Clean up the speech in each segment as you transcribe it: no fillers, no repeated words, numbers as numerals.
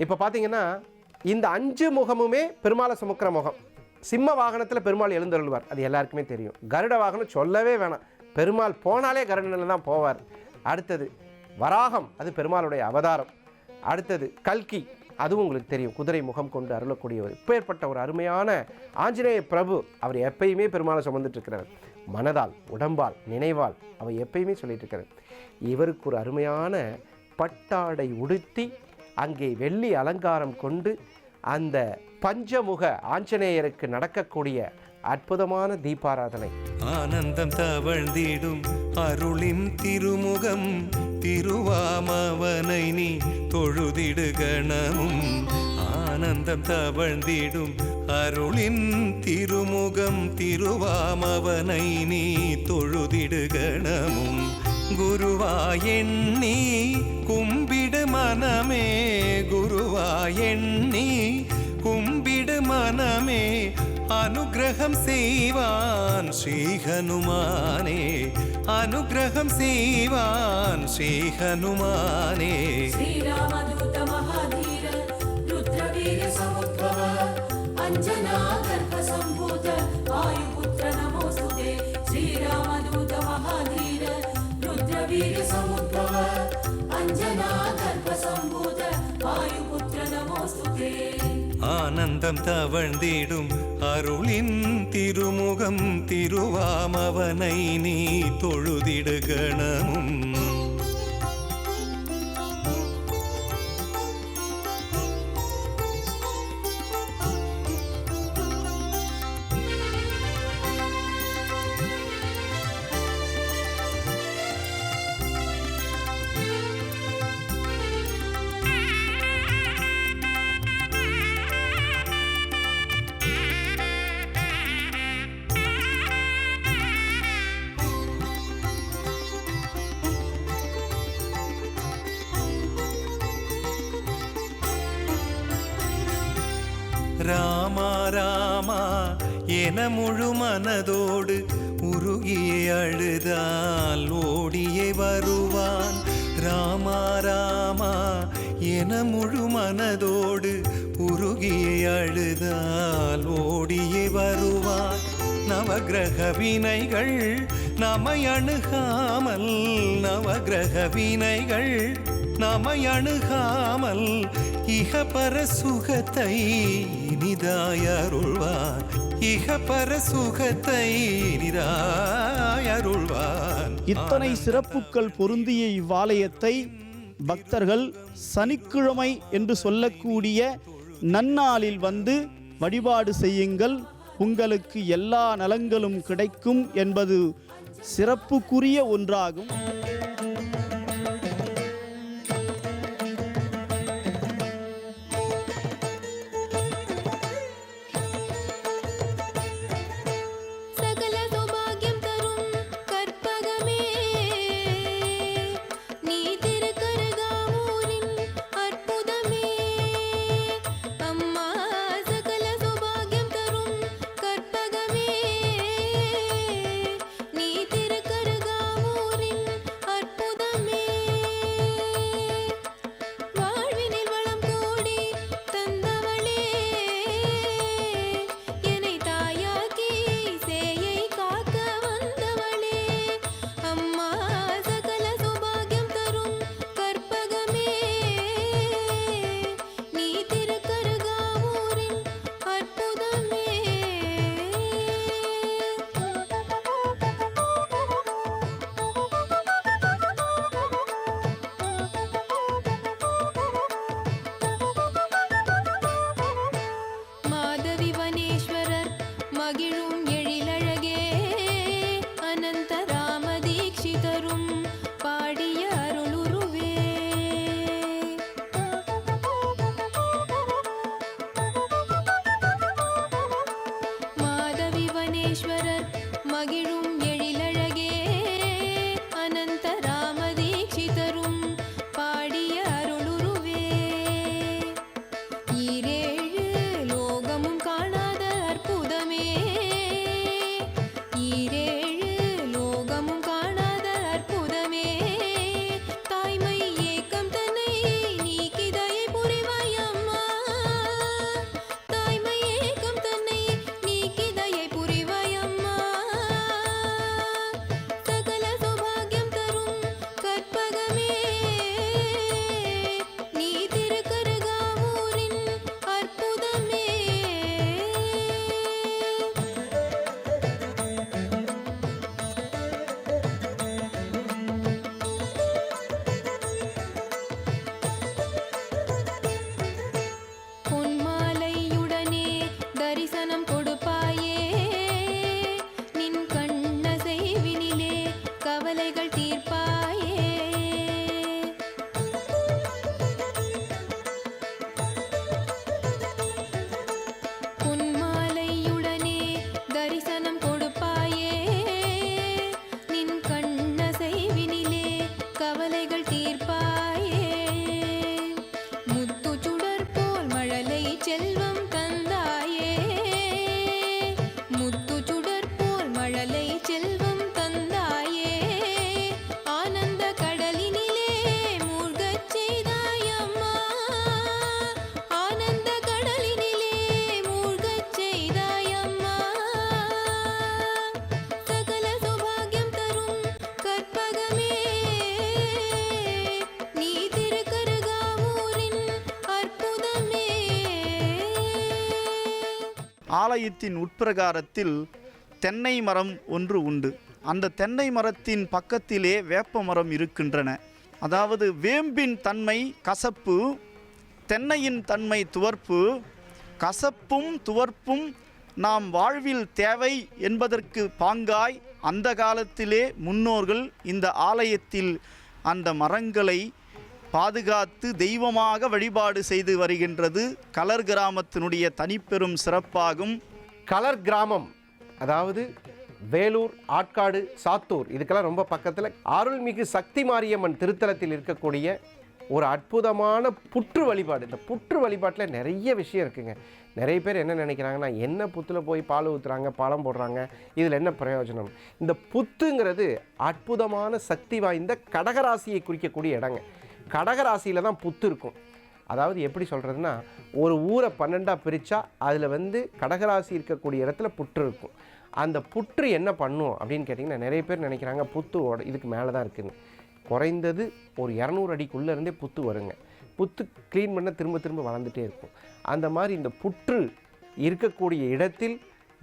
இப்போ பார்த்தீங்கன்னா இந்த 5 முகமுமே பெருமாளை சுமக்கிற முகம். சிம்ம வாகனத்தில் பெருமாள் எழுந்தருள்வார், அது எல்லாருக்குமே தெரியும். கருட வாகனம் சொல்லவே வேணாம், பெருமாள் போனாலே கருடனில் தான் போவார். அடுத்தது வராகம், அது பெருமாளுடைய அவதாரம். அடுத்தது கல்கி, அதுவும் உங்களுக்கு தெரியும், குதிரை முகம் கொண்டு அருளக்கூடியவர். இப்பேற்பட்ட ஒரு அருமையான ஆஞ்சநேய பிரபு, அவர் எப்பயுமே பெருமாளை சுமந்துட்டு இருக்கிறார். மனதால், உடம்பால், நினைவால் அவர் எப்பயுமே சொல்லிட்டு இருக்கிறார். இவருக்கு ஒரு அருமையான பட்டாடை உடுத்தி அங்கே வெள்ளி அலங்காரம் கொண்டு அந்த பஞ்சமுக ஆஞ்சநேயருக்கு நடக்கக்கூடிய அற்புதமான தீபாராதனை. ஆனந்தம் தவழ்ந்திடும் அருளின் திருமுகம் திருவாமவனை நீ தொழுதிடு கணமும். ஆனந்தம் தவழ்ந்திடும் அருளின் திருமுகம் திருவாமவனை நீ தொழுதிடு கணமும். குருவாயெண்ணி கும்பிடு மனமே, குருவாயெண்ணி கும்பிடு மனமே, அனுகிரகம் செய்வான் ஸ்ரீ ஹனுமானே, அனுகிரகம் செய்வான் ஸ்ரீ ஹனுமானே. ஸ்ரீராமதூத மகாதீர ருத்ரவீர சமுத்பவ அஞ்சனா கர்ப்ப சம்பூத வாயுபுத்ர நமோஸ்துதே. ஸ்ரீராமதூத மகாதீர ருத்ரவீர சமுத்பவ அஞ்சனா கர்ப்ப சம்பூத வாயுபுத்ர நமோஸ்துதே. ஆனந்தம் தவழ்ந்திடும் அருளின் திருமுகம் திருவாமவனை நீ தொழுதிடு கணமும். ராமா ராமா என முழு மனதோடு உருகியே அழுதால் ஓடியே வருவான். ராமா ராமா என முழு மனதோடு உருகியே அழுதால் ஓடியே வருவான். நவகிரக வினைகள் நம்மை அணுகாமல், நவகிரக வினைகள் நம்மை அணுகாமல் இகபர சுகத்தை இனிதாயருள்வான், இகபர சுகத்தை இனிதாயருள்வான். இத்தனை சிறப்புக்கள் பொருந்திய இவ்வாலயத்தை பக்தர்கள் சனிக்கிழமை என்று சொல்லக்கூடிய நன்னாளில் வந்து வழிபாடு செய்யுங்கள். உங்களுக்கு எல்லா நலங்களும் கிடைக்கும் என்பது சிறப்புக்குரிய ஒன்றாகும். ஆலயத்தின் உட்பிரகாரத்தில் தென்னை மரம் ஒன்று உண்டு. அந்த தென்னை மரத்தின் பக்கத்திலே வேப்ப மரம் இருக்கின்றன. அதாவது வேம்பின் தன்மை கசப்பு, தென்னையின் தன்மை துவர்ப்பு. கசப்பும் துவர்ப்பும் நாம் வாழ்வில் தேவை என்பதற்கு பாங்காய் அந்த காலத்திலே முன்னோர்கள் இந்த ஆலயத்தில் அந்த மரங்களை பாதுகாத்து தெய்வமாக வழிபாடு செய்து வருகின்றது கலர் கிராமத்தினுடைய தனிப்பெரும் சிறப்பாகும். கலர் கிராமம் அதாவது வேலூர், ஆட்காடு, சாத்தூர் இதுக்கெல்லாம் ரொம்ப பக்கத்தில் அருள்மிகு சக்தி மாரியம்மன் திருத்தலத்தில் இருக்கக்கூடிய ஒரு அற்புதமான புற்று வழிபாடு. இந்த புற்று வழிபாட்டில் நிறைய விஷயம் இருக்குங்க. நிறைய பேர் என்ன நினைக்கிறாங்கன்னா, என்ன புத்தில் போய் பால் ஊற்றுறாங்க, பழம் போடுறாங்க, இதில் என்ன பிரயோஜனம்? இந்த புத்துங்கிறது அற்புதமான சக்தி வாய்ந்த கடகராசியை குறிக்கக்கூடிய இடங்க. கடகராசியில் தான் புத்து இருக்கும். அதாவது எப்படி சொல்கிறதுனா, ஒரு ஊரை 12ஆக பிரித்தா அதில் கடகராசி இருக்கக்கூடிய இடத்துல புற்று இருக்கும். அந்த புற்று என்ன பண்ணும் அப்படின்னு கேட்டிங்கன்னா, நிறைய பேர் நினைக்கிறாங்க புத்து இதுக்கு மேலே தான் இருக்குதுன்னு. குறைந்தது ஒரு 200 அடிக்குள்ளே இருந்தே புத்து வருங்க. புத்து க்ளீன் பண்ண திரும்ப திரும்ப வளர்ந்துட்டே இருக்கும். அந்த மாதிரி இந்த புற்று இருக்கக்கூடிய இடத்தில்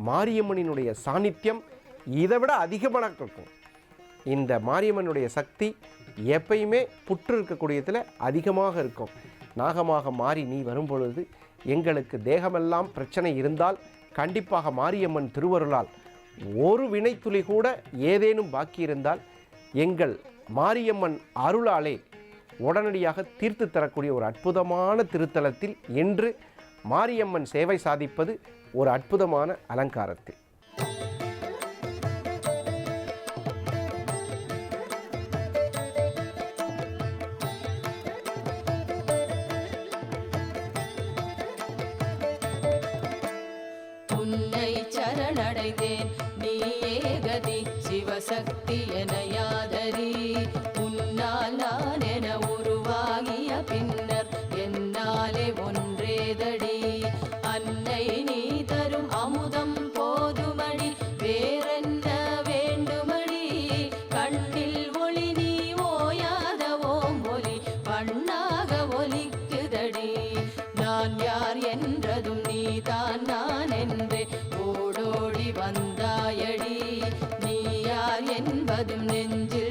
மாரியம்மனினுடைய சாநித்தியம் இதை விட அதிகமாக இருக்கும். இந்த மாரியம்மனுடைய சக்தி எப்பயுமே புற்று இருக்கக்கூடியதில் அதிகமாக இருக்கும். நாகமாக மாறி நீ வரும்பொழுது எங்களுக்கு தேகமெல்லாம் பிரச்சனை இருந்தால் கண்டிப்பாக மாரியம்மன் திருவருளால் ஒரு வினைத்துளி கூட ஏதேனும் பாக்கி இருந்தால் எங்கள் மாரியம்மன் அருளாலே உடனடியாக தீர்த்து தரக்கூடிய ஒரு அற்புதமான திருத்தலத்தில் இன்று மாரியம்மன் சேவை சாதிப்பது ஒரு அற்புதமான அலங்காரத்தில். உன்னை சரணடைந்தேன், நீயே கதி, சிவசக்தி என யாதரி. உன்னால் நான் என உருவாகிய பின்னர் என்னாலே ஒன்றேதடி. அன்னை நீ தரும் அமுதம் போதுமடி, வேறென்ன வேண்டுமடி. கண்ணில் ஒளி நீ ஓயாத ஓம் ஒலி பண்ணாக ஒலிக்குதடி. நான் யார் என்றதும் நீதான் நான் என்றே ஓடோடி வந்தாயடி. நீ யார் என்பதும் நெஞ்சு